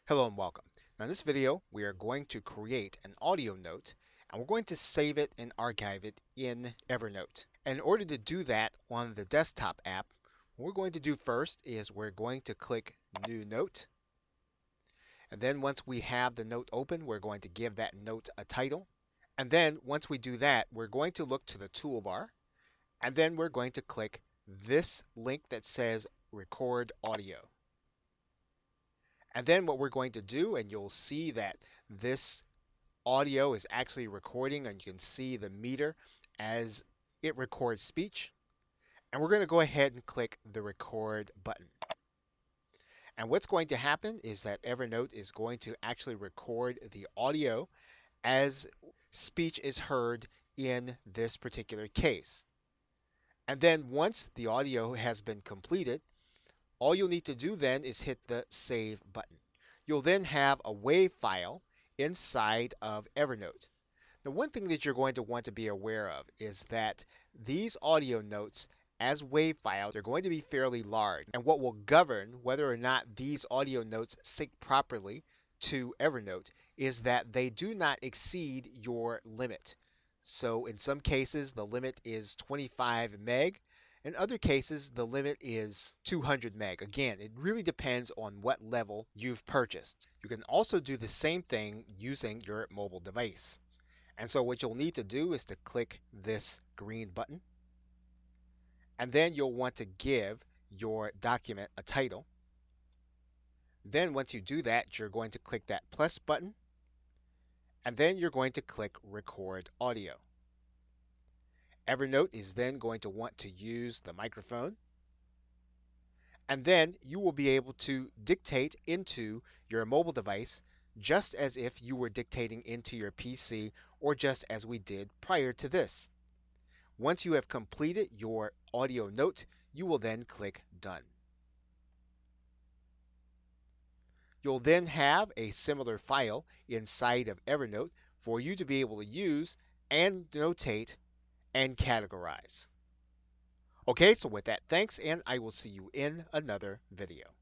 Hello and welcome. Now in this video we are going to create an audio note and we're going to save it and archive it in Evernote. And in order to do that on the desktop app, what we're going to do first is we're going to click New Note. And then once we have the note open, we're going to give that note a title. And then once we do that, we're going to look to the toolbar and then we're going to click this link that says Record Audio. And then what we're going to do, and you'll see that this audio is actually recording, and you can see the meter as it records speech. And we're going to go ahead and click the record button. And what's going to happen is that Evernote is going to actually record the audio as speech is heard in this particular case. And then once the audio has been completed, all you'll need to do then is hit the Save button. You'll then have a WAV file inside of Evernote. Now, one thing that you're going to want to be aware of is that these audio notes as WAV files are going to be fairly large, and what will govern whether or not these audio notes sync properly to Evernote is that they do not exceed your limit. So in some cases the limit is 25 meg. In other cases, the limit is 200 meg. Again, it really depends on what level you've purchased. You can also do the same thing using your mobile device. And so what you'll need to do is to click this green button. And then you'll want to give your document a title. Then once you do that, you're going to click that plus button. And then you're going to click Record Audio. Evernote is then going to want to use the microphone, and then you will be able to dictate into your mobile device just as if you were dictating into your PC or just as we did prior to this. Once you have completed your audio note, you will then click Done. You'll then have a similar file inside of Evernote for you to be able to use and notate and categorize. Okay, so with that, thanks, and I will see you in another video.